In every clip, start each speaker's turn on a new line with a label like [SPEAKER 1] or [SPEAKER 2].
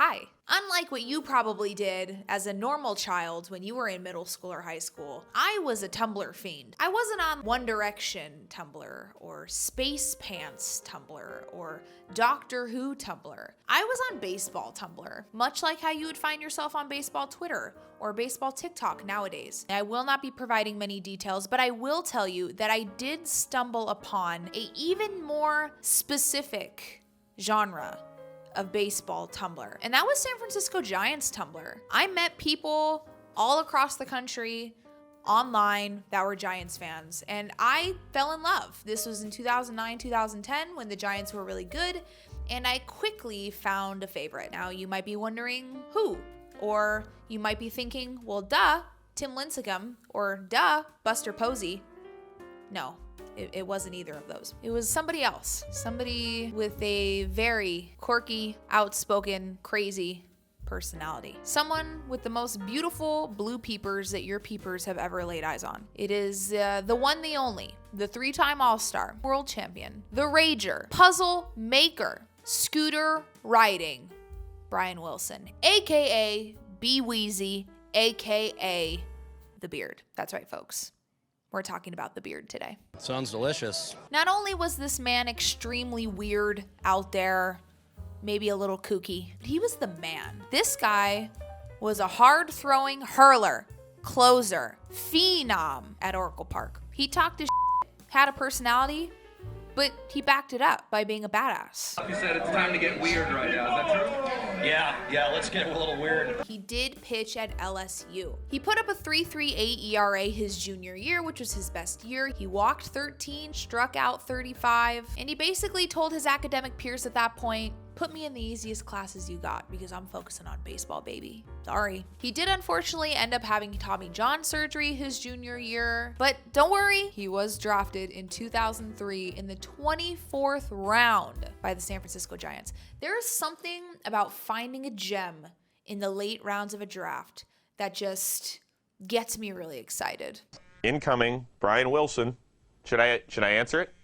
[SPEAKER 1] Hi. Unlike what you probably did as a normal child when you were in middle school or high school, I was a Tumblr fiend. I wasn't on One Direction Tumblr or Space Pants Tumblr or Doctor Who Tumblr. I was on baseball Tumblr, much like how you would find yourself on baseball Twitter or baseball TikTok nowadays. I will not be providing many details, but I will tell you that I did stumble upon a even more specific genre of baseball Tumblr, and that was San Francisco Giants Tumblr. I met people all across the country online that were Giants fans, and I fell in love. This was in 2009, 2010 when the Giants were really good, and I quickly found a favorite. Now you might be wondering who, or you might be thinking, well, duh, Tim Lincecum, or duh, Buster Posey. No. It wasn't either of those. It was somebody else. Somebody with a very quirky, outspoken, crazy personality. Someone with the most beautiful blue peepers that your peepers have ever laid eyes on. It is the one, the only, the 3-time All-Star, world champion, the Rager, puzzle maker, scooter riding, Brian Wilson, aka B Weezy, aka The Beard. That's right, folks. We're talking about the Beard today.
[SPEAKER 2] Sounds delicious.
[SPEAKER 1] Not only was this man extremely weird out there, maybe a little kooky, but he was the man. This guy was a hard-throwing hurler, closer, phenom at Oracle Park. He talked his shit, had a personality, but he backed it up by being a badass.
[SPEAKER 3] You said it's time to get weird right now. Is that true?
[SPEAKER 2] Yeah, let's get a little weird.
[SPEAKER 1] He did pitch at LSU. He put up a 3.38 ERA his junior year, which was his best year. He walked 13, struck out 35, and he basically told his academic peers at that point, put me in the easiest classes you got because I'm focusing on baseball, baby. Sorry. He did unfortunately end up having Tommy John surgery his junior year, but don't worry, he was drafted in 2003 in the 24th round by the San Francisco Giants. There is something about finding a gem in the late rounds of a draft that just gets me really excited.
[SPEAKER 4] Incoming, Brian Wilson. Should I answer it?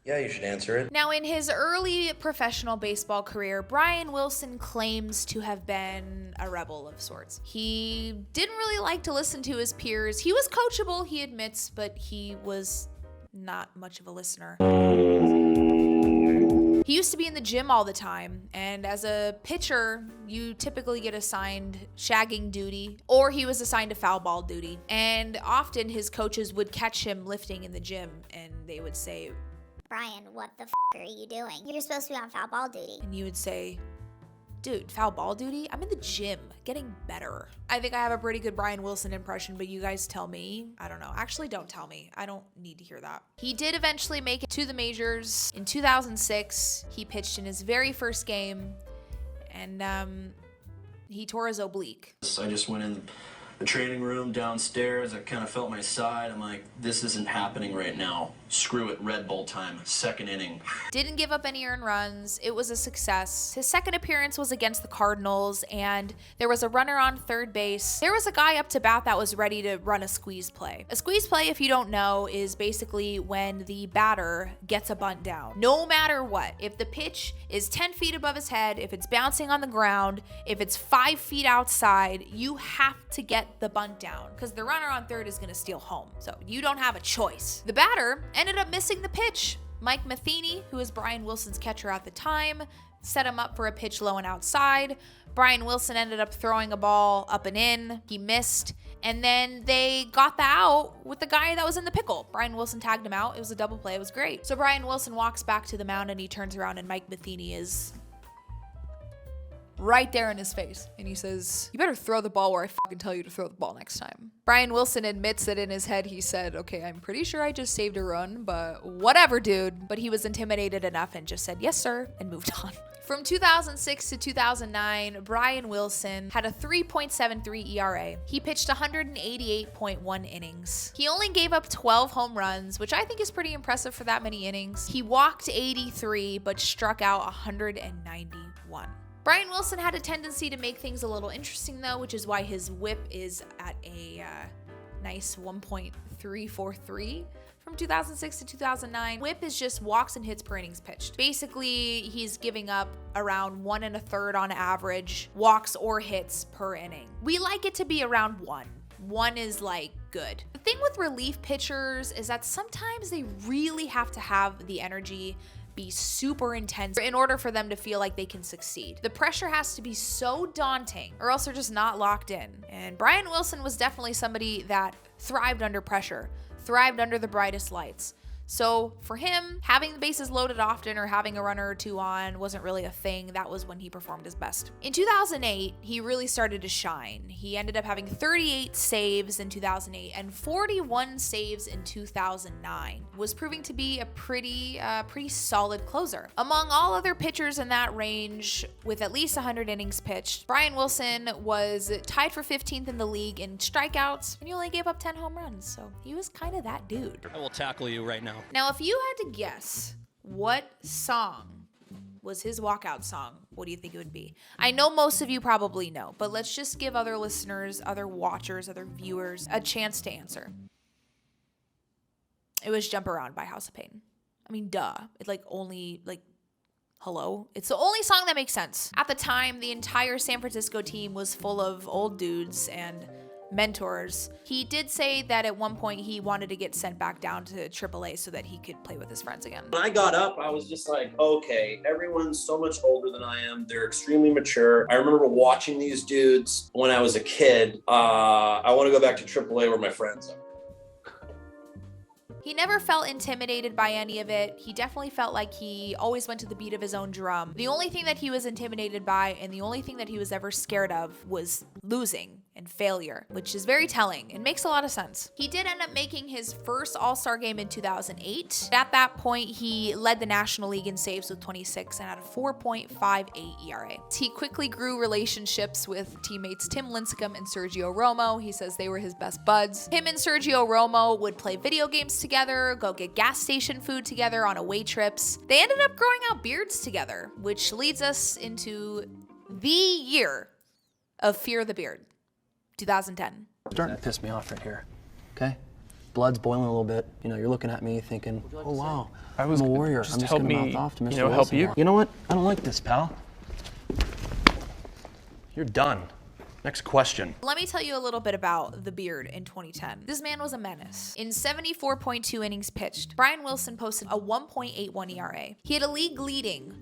[SPEAKER 5] Yeah, you should answer it.
[SPEAKER 1] Now, in his early professional baseball career, Brian Wilson claims to have been a rebel of sorts. He didn't really like to listen to his peers. He was coachable, he admits, but he was not much of a listener. He used to be in the gym all the time, and as a pitcher, you typically get assigned shagging duty, or he was assigned to foul ball duty. And often his coaches would catch him lifting in the gym, and they would say,
[SPEAKER 6] Brian, what the f*** are you doing? You're supposed to be on foul ball duty.
[SPEAKER 1] and you would say, dude, foul ball duty? I'm in the gym, getting better. I think I have a pretty good Brian Wilson impression, but you guys tell me. I don't know. Actually, don't tell me. I don't need to hear that. He did eventually make it to the majors. In 2006, he pitched in his very first game, and he tore his oblique.
[SPEAKER 5] I just went in the training room downstairs. I kind of felt my side. I'm like, this isn't happening right now. Screw it, Red Bull time, second inning.
[SPEAKER 1] Didn't give up any earned runs. It was a success. His second appearance was against the Cardinals, and there was a runner on third base. There was a guy up to bat that was ready to run a squeeze play. A squeeze play, if you don't know, is basically when the batter gets a bunt down. No matter what, if the pitch is 10 feet above his head, if it's bouncing on the ground, if it's 5 feet outside, you have to get the bunt down because the runner on third is going to steal home. So you don't have a choice. The batter ended up missing the pitch. Mike Matheny, who was Brian Wilson's catcher at the time, set him up for a pitch low and outside. Brian Wilson ended up throwing a ball up and in. He missed. And then they got the out with the guy that was in the pickle. Brian Wilson tagged him out. It was a double play. It was great. So Brian Wilson walks back to the mound and he turns around and Mike Matheny is right there in his face. And he says, you better throw the ball where I fucking tell you to throw the ball next time. Brian Wilson admits that in his head he said, okay, I'm pretty sure I just saved a run, but whatever, dude. But he was intimidated enough and just said, yes, sir, and moved on. From 2006 to 2009, Brian Wilson had a 3.73 ERA. He pitched 188.1 innings. He only gave up 12 home runs, which I think is pretty impressive for that many innings. He walked 83, but struck out 191. Brian Wilson had a tendency to make things a little interesting though, which is why his whip is at a nice 1.343 from 2006 to 2009. Whip is just walks and hits per innings pitched. Basically, he's giving up around 1 1/3 on average walks or hits per inning. We like it to be around 1. 1 is like good. The thing with relief pitchers is that sometimes they really have to have the energy be super intense in order for them to feel like they can succeed. The pressure has to be so daunting or else they're just not locked in. And Brian Wilson was definitely somebody that thrived under pressure, thrived under the brightest lights. So for him, having the bases loaded often or having a runner or two on wasn't really a thing. That was when he performed his best. In 2008, he really started to shine. He ended up having 38 saves in 2008 and 41 saves in 2009. Was proving to be a pretty solid closer. Among all other pitchers in that range with at least 100 innings pitched, Brian Wilson was tied for 15th in the league in strikeouts, and he only gave up 10 home runs. So he was kind of that dude.
[SPEAKER 2] I will tackle you right now.
[SPEAKER 1] Now, if you had to guess what song was his walkout song, what do you think it would be? I know most of you probably know, but let's just give other listeners, other watchers, other viewers a chance to answer. It was Jump Around by House of Pain. I mean, duh. Hello? It's the only song that makes sense. At the time, the entire San Francisco team was full of old dudes and mentors. He did say that at one point he wanted to get sent back down to AAA so that he could play with his friends again.
[SPEAKER 5] When I got up, I was just like, okay, everyone's so much older than I am. They're extremely mature. I remember watching these dudes when I was a kid. I want to go back to AAA where my friends are.
[SPEAKER 1] He never felt intimidated by any of it. He definitely felt like he always went to the beat of his own drum. The only thing that he was intimidated by and the only thing that he was ever scared of was losing and failure, which is very telling and makes a lot of sense. He did end up making his first All-Star game in 2008. At that point, he led the National League in saves with 26 and had a 4.58 ERA. He quickly grew relationships with teammates Tim Lincecum and Sergio Romo. He says they were his best buds. Him and Sergio Romo would play video games together, go get gas station food together on away trips. They ended up growing out beards together, which leads us into the year of Fear of the Beard. 2010.
[SPEAKER 7] Starting to piss me off right here, okay? Blood's boiling a little bit. You know, you're looking at me thinking, oh wow, I'm a warrior. I'm just gonna mouth off to Mr. Wilson. Help you. You know what? I don't like this, pal.
[SPEAKER 2] You're done. Next question.
[SPEAKER 1] Let me tell you a little bit about the Beard in 2010. This man was a menace. In 74.2 innings pitched, Brian Wilson posted a 1.81 ERA. He had a league-leading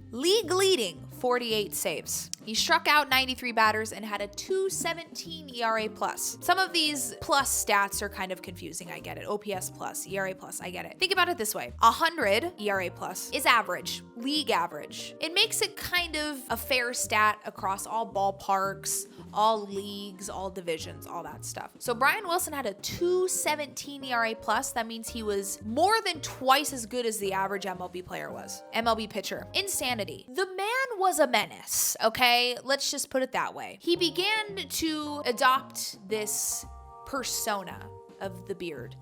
[SPEAKER 1] 48 saves. He struck out 93 batters and had a 2.17 ERA plus. Some of these plus stats are kind of confusing, I get it. OPS plus, ERA plus, I get it. Think about it this way. 100 ERA plus is average, league average. It makes it kind of a fair stat across all ballparks, all leagues, all divisions, all that stuff. So Brian Wilson had a 2.17 ERA plus. That means he was more than twice as good as the average MLB player was. MLB pitcher. Insanity. The man was a menace, okay? Let's just put it that way. He began to adopt this persona of the Beard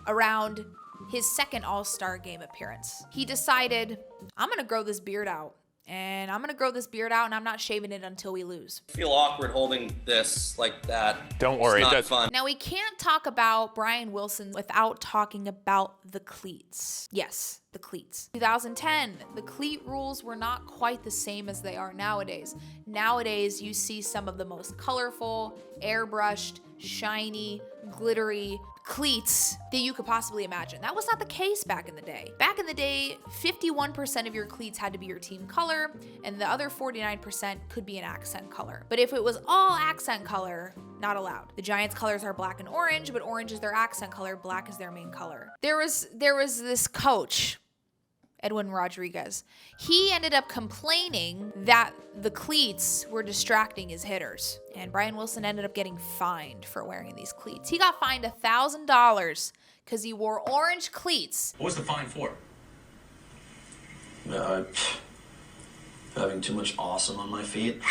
[SPEAKER 1] around his second All-Star game appearance. He decided, I'm gonna grow this beard out. And I'm gonna grow this beard out and I'm not shaving it until we lose.
[SPEAKER 5] I feel awkward holding this like that.
[SPEAKER 4] Don't worry,
[SPEAKER 5] it's not
[SPEAKER 4] that's
[SPEAKER 5] fun.
[SPEAKER 1] Now we can't talk about Brian Wilson without talking about the cleats. Yes, the cleats. 2010, the cleat rules were not quite the same as they are nowadays. Nowadays, you see some of the most colorful, airbrushed, shiny, glittery cleats that you could possibly imagine. That was not the case back in the day. Back in the day, 51% of your cleats had to be your team color, and the other 49% could be an accent color. But if it was all accent color, not allowed. The Giants' colors are black and orange, but orange is their accent color, black is their main color. There was this coach, Edwin Rodriguez. He ended up complaining that the cleats were distracting his hitters. And Brian Wilson ended up getting fined for wearing these cleats. He got fined $1,000 because he wore orange cleats.
[SPEAKER 3] What was the fine for?
[SPEAKER 5] Having too much awesome on my feet.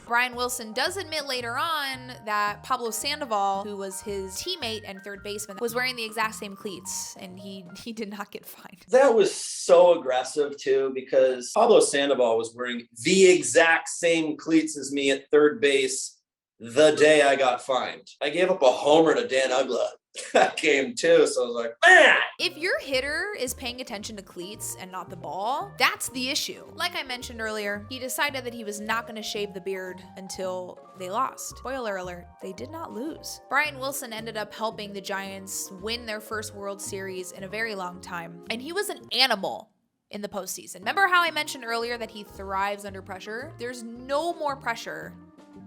[SPEAKER 1] Brian Wilson does admit later on that Pablo Sandoval, who was his teammate and third baseman, was wearing the exact same cleats, and he did not get fined.
[SPEAKER 5] That was so aggressive too, because Pablo Sandoval was wearing the exact same cleats as me at third base the day I got fined. I gave up a homer to Dan Uggla that game too. So I was like, man.
[SPEAKER 1] If your hitter is paying attention to cleats and not the ball, that's the issue. Like I mentioned earlier, he decided that he was not going to shave the beard until they lost. Spoiler alert, they did not lose. Brian Wilson ended up helping the Giants win their first World Series in a very long time, and he was an animal in the postseason. Remember how I mentioned earlier that he thrives under pressure? There's no more pressure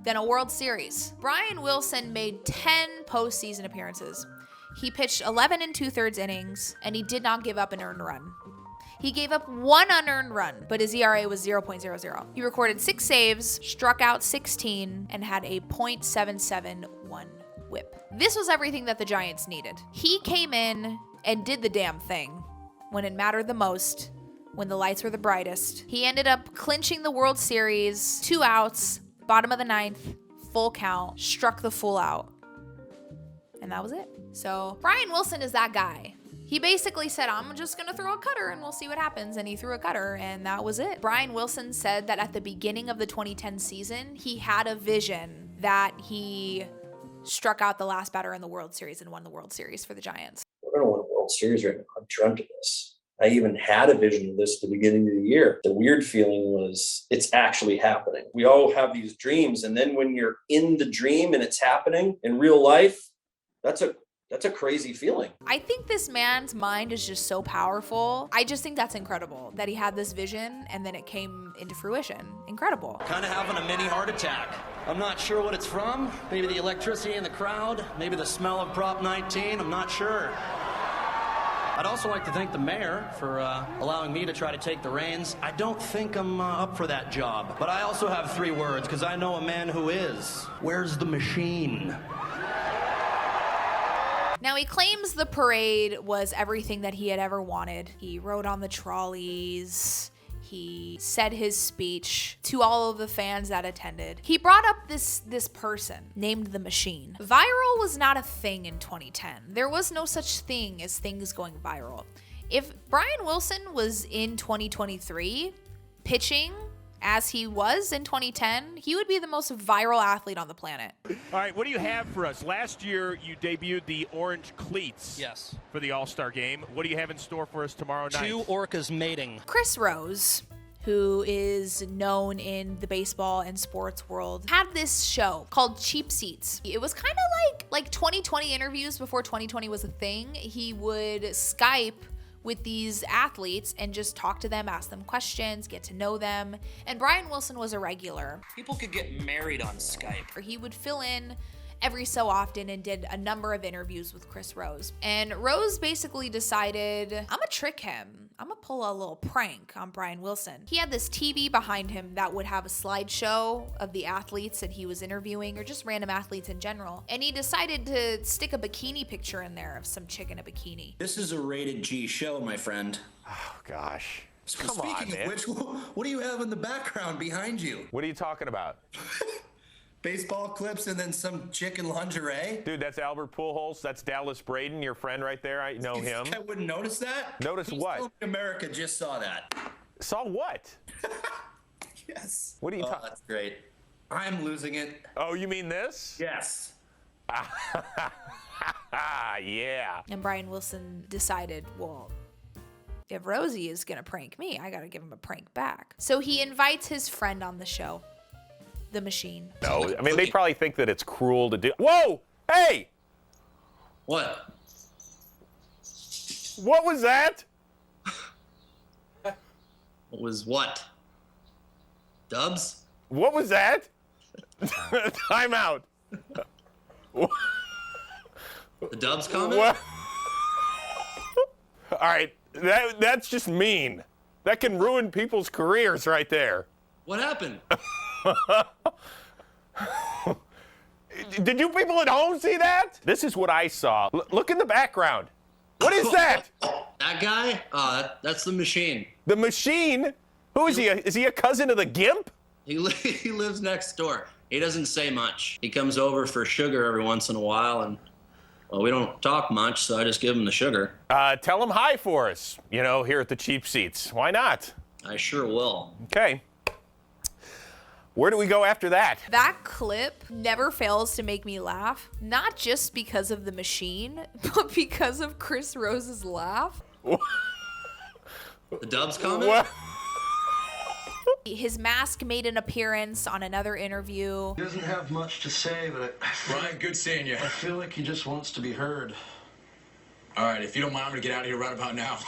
[SPEAKER 1] than a World Series. Brian Wilson made 10 postseason appearances. He pitched 11 2/3 innings, and he did not give up an earned run. He gave up one unearned run, but his ERA was 0.00. He recorded 6 saves, struck out 16, and had a .771 whip. This was everything that the Giants needed. He came in and did the damn thing when it mattered the most, when the lights were the brightest. He ended up clinching the World Series, 2 outs, bottom of the 9th, full count, struck the full out. And that was it. So Brian Wilson is that guy. He basically said, I'm just going to throw a cutter and we'll see what happens. And he threw a cutter and that was it. Brian Wilson said that at the beginning of the 2010 season, he had a vision that he struck out the last batter in the World Series and won the World Series for the Giants.
[SPEAKER 5] We're going to win a World Series right now. I've dreamt of this. I even had a vision of this at the beginning of the year. The weird feeling was it's actually happening. We all have these dreams. And then when you're in the dream and it's happening in real life, that's a crazy feeling.
[SPEAKER 1] I think this man's mind is just so powerful. I just think that's incredible that he had this vision and then it came into fruition. Incredible.
[SPEAKER 8] Kind of having a mini heart attack. I'm not sure what it's from. Maybe the electricity in the crowd. Maybe the smell of Prop 19. I'm not sure. I'd also like to thank the mayor for allowing me to try to take the reins. I don't think I'm up for that job. But I also have 3 words because I know a man who is. Where's the machine?
[SPEAKER 1] Now, he claims the parade was everything that he had ever wanted. He rode on the trolleys. He said his speech to all of the fans that attended. He brought up this person named The Machine. Viral was not a thing in 2010. There was no such thing as things going viral. If Brian Wilson was in 2023 pitching as he was in 2010, he would be the most viral athlete on the planet.
[SPEAKER 9] All right, what do you have for us? Last year, you debuted the orange cleats.
[SPEAKER 2] Yes.
[SPEAKER 9] For the All-Star game. What do you have in store for us tomorrow night?
[SPEAKER 2] 2 orcas mating.
[SPEAKER 1] Chris Rose, who is known in the baseball and sports world, had this show called Cheap Seats. It was kind of like 2020 interviews before 2020 was a thing. He would Skype with these athletes and just talk to them, ask them questions, get to know them. And Brian Wilson was a regular.
[SPEAKER 8] People could get married on Skype.
[SPEAKER 1] He would fill in every so often and did a number of interviews with Chris Rose. And Rose basically decided, I'm gonna trick him. I'm gonna pull a little prank on Brian Wilson. He had this TV behind him that would have a slideshow of the athletes that he was interviewing or just random athletes in general. And he decided to stick a bikini picture in there of some chick in a bikini.
[SPEAKER 8] This is a rated G show, my friend.
[SPEAKER 4] Oh, gosh.
[SPEAKER 8] So
[SPEAKER 4] Come on,
[SPEAKER 8] speaking
[SPEAKER 4] man.
[SPEAKER 8] of which, what do you have in the background behind you?
[SPEAKER 4] What are you talking about?
[SPEAKER 8] Baseball clips and then some chick in lingerie?
[SPEAKER 4] Dude, that's Albert Pujols. That's Dallas Braden, your friend right there. I know him.
[SPEAKER 8] I wouldn't notice that.
[SPEAKER 4] Notice
[SPEAKER 8] Who's
[SPEAKER 4] what?
[SPEAKER 8] telling me America just saw that.
[SPEAKER 4] Saw what?
[SPEAKER 8] Yes.
[SPEAKER 4] What are you talking?
[SPEAKER 8] That's great. I'm losing it.
[SPEAKER 4] Oh, you mean this?
[SPEAKER 8] Yes.
[SPEAKER 4] Yeah.
[SPEAKER 1] And Brian Wilson decided, well, if Rosie is gonna prank me, I gotta give him a prank back. So he invites his friend on the show, The Machine.
[SPEAKER 4] No, I mean, they probably think that it's cruel to do. Whoa! Hey!
[SPEAKER 8] What?
[SPEAKER 4] What was that?
[SPEAKER 8] What was what? Dubs?
[SPEAKER 4] What was that? Time out.
[SPEAKER 8] The Dubs comment?
[SPEAKER 4] What? All right, that's just mean. That can ruin people's careers right there.
[SPEAKER 8] What happened?
[SPEAKER 4] Did you people at home see that? This is what I saw. Look in the background. What is that?
[SPEAKER 8] That guy? That's the Machine.
[SPEAKER 4] The Machine? Who is he? Is he a cousin of the Gimp?
[SPEAKER 8] He lives next door. He doesn't say much. He comes over for sugar every once in a while, and, well, we don't talk much, so I just give him the sugar.
[SPEAKER 4] Tell him hi for us, here at the Cheap Seats. Why not?
[SPEAKER 8] I sure will.
[SPEAKER 4] Okay. Where do we go after that?
[SPEAKER 1] That clip never fails to make me laugh, not just because of the machine, but because of Chris Rose's laugh.
[SPEAKER 8] The Dubs comment?
[SPEAKER 4] What?
[SPEAKER 1] His mask made an appearance on another interview.
[SPEAKER 10] He doesn't have much to say, but
[SPEAKER 3] Brian, good seeing you.
[SPEAKER 10] I feel like he just wants to be heard.
[SPEAKER 3] All right, if you don't mind, I'm gonna get out of here right about now.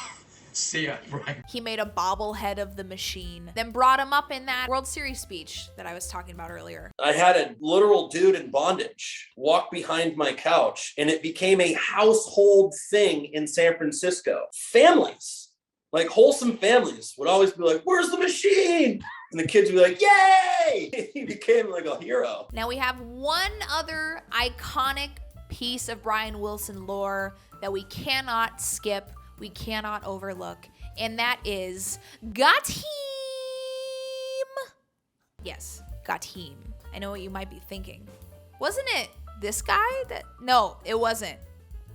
[SPEAKER 3] See ya, Brian.
[SPEAKER 1] He made a bobblehead of the machine, then brought him up in that World Series speech that I was talking about earlier.
[SPEAKER 5] I had a literal dude in bondage walk behind my couch, and it became a household thing in San Francisco. Families, like wholesome families, would always be like, "Where's the machine?" And the kids would be like, "Yay!" He became like a hero.
[SPEAKER 1] Now we have one other iconic piece of Brian Wilson lore that we cannot skip, we cannot overlook, and that is got him. Yes, got him. I know what you might be thinking. Wasn't it this guy that? No, it wasn't.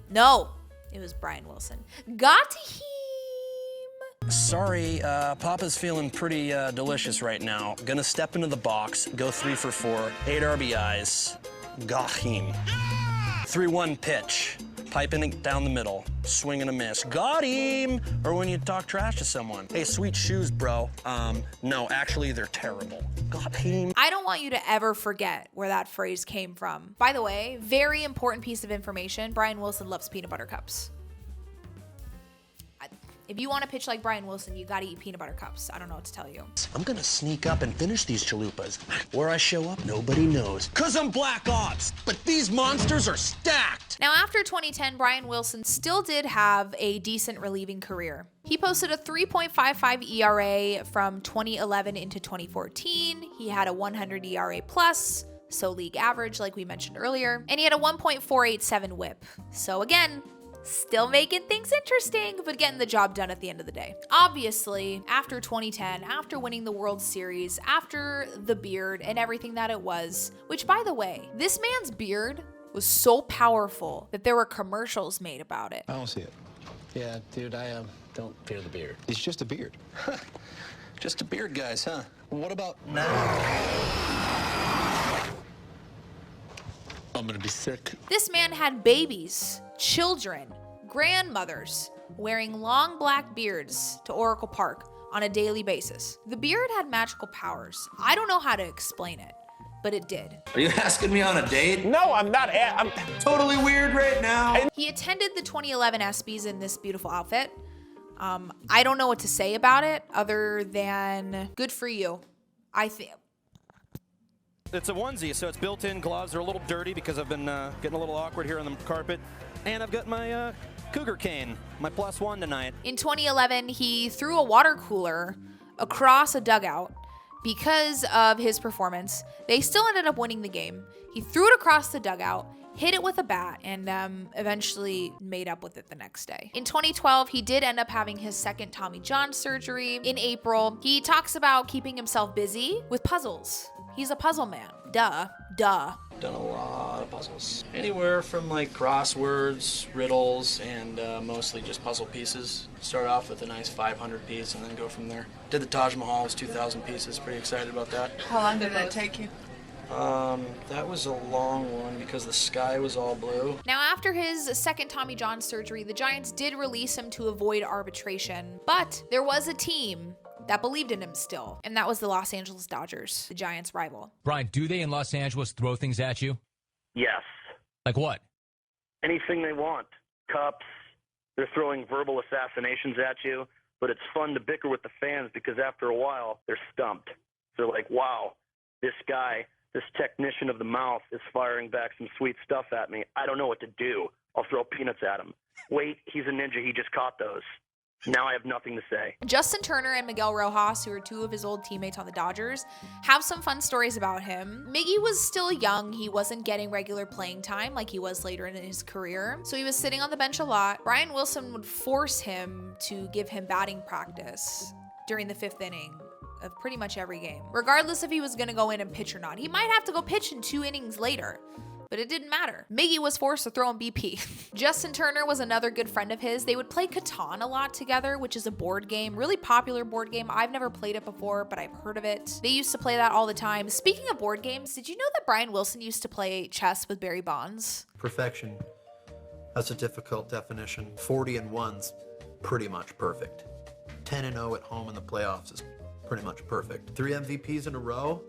[SPEAKER 1] No, it was Brian Wilson. Got him.
[SPEAKER 7] Sorry, Papa's feeling pretty delicious right now. Gonna step into the box, go 3 for 4, 8 RBIs. Got him. 3-1 pitch. Piping it down the middle, swing and a miss. Got him! Or when you talk trash to someone. Hey, sweet shoes, bro. No, actually, they're terrible. Got him.
[SPEAKER 1] I don't want you to ever forget where that phrase came from. By the way, very important piece of information, Brian Wilson loves peanut butter cups. If you want to pitch like Brian Wilson, you gotta eat peanut butter cups. I don't know what to tell you.
[SPEAKER 7] I'm gonna sneak up and finish these chalupas. Where I show up, nobody knows. 'Cause I'm Black Ops, but these monsters are stacked.
[SPEAKER 1] Now, after 2010, Brian Wilson still did have a decent relieving career. He posted a 3.55 ERA from 2011 into 2014. He had a 100 ERA plus, so league average like we mentioned earlier. And he had a 1.487 whip. So again, still making things interesting, but getting the job done at the end of the day. Obviously, after 2010, after winning the World Series, after the beard and everything that it was, which by the way, this man's beard was so powerful that there were commercials made about it.
[SPEAKER 10] I don't see it. Yeah, dude, I don't fear the beard. It's just a beard.
[SPEAKER 7] Just a beard, guys, huh? What about now?
[SPEAKER 10] I'm gonna be sick.
[SPEAKER 1] This man had babies, children, grandmothers wearing long black beards to Oracle Park on a daily basis. The beard had magical powers. I don't know how to explain it, but it did.
[SPEAKER 8] Are you asking me on a date?
[SPEAKER 4] No, I'm not. I'm
[SPEAKER 8] Totally weird right now.
[SPEAKER 1] He attended the 2011 ESPYs in this beautiful outfit. I don't know what to say about it other than good for you. I think.
[SPEAKER 2] It's a onesie, so it's built-in gloves. They're a little dirty because I've been getting a little awkward here on the carpet. And I've got my Cougar cane, my +1 tonight.
[SPEAKER 1] In 2011, he threw a water cooler across a dugout because of his performance. They still ended up winning the game. He threw it across the dugout, hit it with a bat, and eventually made up with it the next day. In 2012, he did end up having his second Tommy John surgery. In April, he talks about keeping himself busy with puzzles. He's a puzzle man. Duh.
[SPEAKER 7] Done a lot of puzzles. Anywhere from like crosswords, riddles, and mostly just puzzle pieces. Start off with a nice 500 piece and then go from there. Did the Taj Mahal, it was 2,000 pieces. Pretty excited about that.
[SPEAKER 11] How long did that take you?
[SPEAKER 7] That was a long one because the sky was all blue.
[SPEAKER 1] Now, after his second Tommy John surgery, the Giants did release him to avoid arbitration, but there was a team that believed in him still, and that was the Los Angeles Dodgers, the Giants' rival.
[SPEAKER 12] Brian, do they in Los Angeles throw things at you?
[SPEAKER 13] Yes.
[SPEAKER 12] Like what?
[SPEAKER 13] Anything they want. Cups. They're throwing verbal assassinations at you, but it's fun to bicker with the fans because after a while, they're stumped. They're like, wow, this guy, this technician of the mouth is firing back some sweet stuff at me. I don't know what to do. I'll throw peanuts at him. Wait, he's a ninja. He just caught those. Now I have nothing to say.
[SPEAKER 1] Justin Turner and Miguel Rojas, who are two of his old teammates on the Dodgers, have some fun stories about him. Miggy was still young. He wasn't getting regular playing time like he was later in his career, so he was sitting on the bench a lot. Brian Wilson would force him to give him batting practice during the 5th inning of pretty much every game, regardless if he was going to go in and pitch or not. He might have to go pitch in 2 innings later. But it didn't matter. Miggy was forced to throw him BP. Justin Turner was another good friend of his. They would play Catan a lot together, which is a board game, really popular board game. I've never played it before, but I've heard of it. They used to play that all the time. Speaking of board games, did you know that Brian Wilson used to play chess with Barry Bonds?
[SPEAKER 11] Perfection. That's a difficult definition. 40-1's pretty much perfect. 10-0 at home in the playoffs is pretty much perfect. 3 MVPs in a row?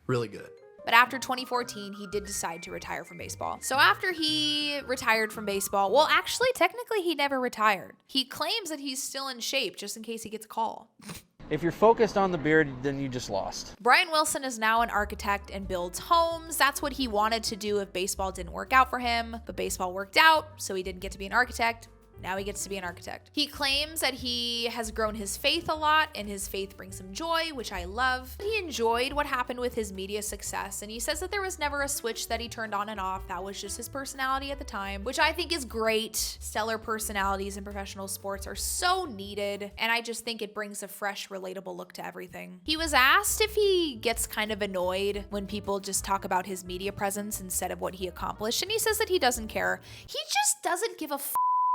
[SPEAKER 11] Really good.
[SPEAKER 1] But after 2014, he did decide to retire from baseball. So after he retired from baseball, well, actually, technically, he never retired. He claims that he's still in shape just in case he gets a call.
[SPEAKER 14] If you're focused on the beard, then you just lost.
[SPEAKER 1] Brian Wilson is now an architect and builds homes. That's what he wanted to do if baseball didn't work out for him, but baseball worked out, so he didn't get to be an architect. Now he gets to be an architect. He claims that he has grown his faith a lot and his faith brings him joy, which I love. He enjoyed what happened with his media success, and he says that there was never a switch that he turned on and off. That was just his personality at the time, which I think is great. Stellar personalities in professional sports are so needed, and I just think it brings a fresh, relatable look to everything. He was asked if he gets kind of annoyed when people just talk about his media presence instead of what he accomplished, and he says that he doesn't care. He just doesn't give a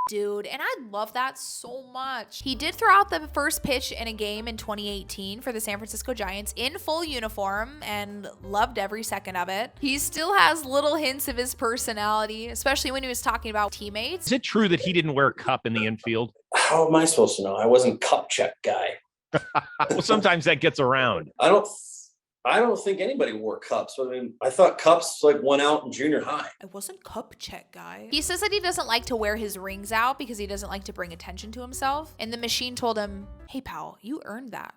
[SPEAKER 1] dude, and I love that so much. He did throw out the first pitch in a game in 2018 for the San Francisco Giants in full uniform and loved every second of it. He still has little hints of his personality, especially when he was talking about teammates.
[SPEAKER 9] Is it true that he didn't wear a cup in the infield?
[SPEAKER 5] How am I supposed to know? I wasn't cup check guy.
[SPEAKER 9] Well, sometimes that gets around.
[SPEAKER 5] I don't think anybody wore cups. I mean, I thought cups like went out in junior high.
[SPEAKER 1] I wasn't cup check guy. He says that he doesn't like to wear his rings out because he doesn't like to bring attention to himself. And the machine told him, hey pal, you earned that.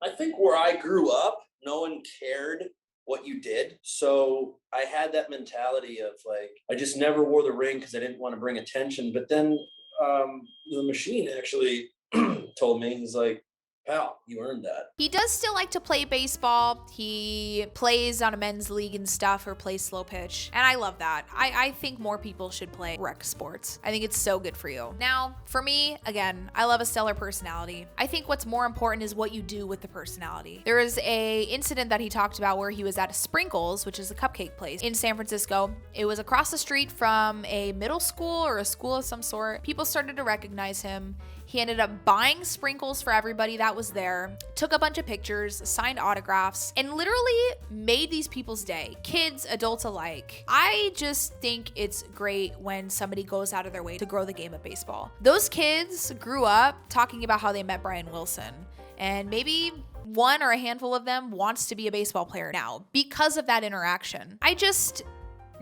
[SPEAKER 5] I think where I grew up, no one cared what you did. So I had that mentality of like, I just never wore the ring because I didn't want to bring attention. But then the machine actually told me, he's like, pal, you earned that.
[SPEAKER 1] He does still like to play baseball. He plays on a men's league and stuff, or plays slow pitch. And I love that. I think more people should play rec sports. I think it's so good for you. Now, for me, again, I love a stellar personality. I think what's more important is what you do with the personality. There is a incident that he talked about where he was at Sprinkles, which is a cupcake place in San Francisco. It was across the street from a middle school or a school of some sort. People started to recognize him. He ended up buying sprinkles for everybody that was there, took a bunch of pictures, signed autographs, and literally made these people's day, kids, adults alike. I just think it's great when somebody goes out of their way to grow the game of baseball. Those kids grew up talking about how they met Brian Wilson, and maybe one or a handful of them wants to be a baseball player now because of that interaction. I just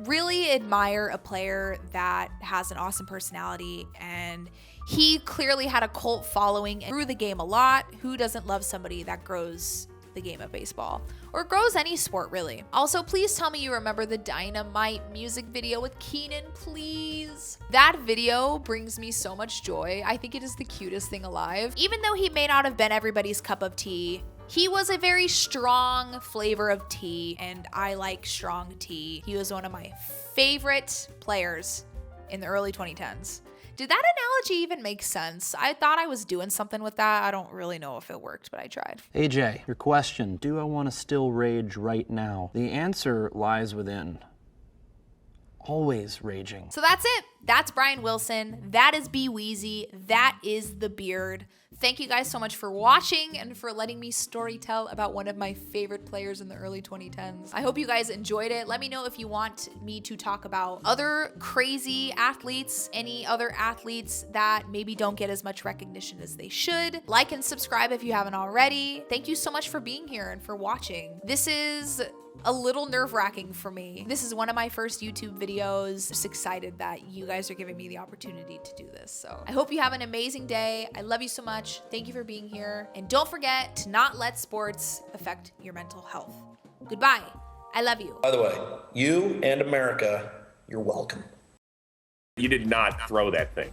[SPEAKER 1] really admire a player that has an awesome personality, and he clearly had a cult following and grew the game a lot. Who doesn't love somebody that grows the game of baseball, or grows any sport really? Also, please tell me you remember the Dynamite music video with Keenan, please. That video brings me so much joy. I think it is the cutest thing alive. Even though he may not have been everybody's cup of tea, he was a very strong flavor of tea, and I like strong tea. He was one of my favorite players in the early 2010s. Did that analogy even make sense? I thought I was doing something with that. I don't really know if it worked, but I tried.
[SPEAKER 14] AJ, your question, do I want to still rage right now? The answer lies within always raging.
[SPEAKER 1] So that's it. That's Brian Wilson. That is B Weezy. That is the beard. Thank you guys so much for watching and for letting me storytell about one of my favorite players in the early 2010s. I hope you guys enjoyed it. Let me know if you want me to talk about other crazy athletes, any other athletes that maybe don't get as much recognition as they should. Like and subscribe if you haven't already. Thank you so much for being here and for watching. This is a little nerve-wracking for me. This is one of my first YouTube videos. Just excited that you guys are giving me the opportunity to do this. So I hope you have an amazing day. I love you so much. Thank you for being here. And don't forget to not let sports affect your mental health. Goodbye. I love you.
[SPEAKER 15] By the way, you and America, you're welcome.
[SPEAKER 4] You did not throw that thing.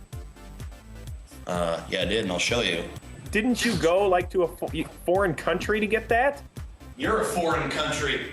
[SPEAKER 15] Yeah, I did, and I'll show you.
[SPEAKER 4] Didn't you go like to a foreign country to get that?
[SPEAKER 3] You're a foreign country.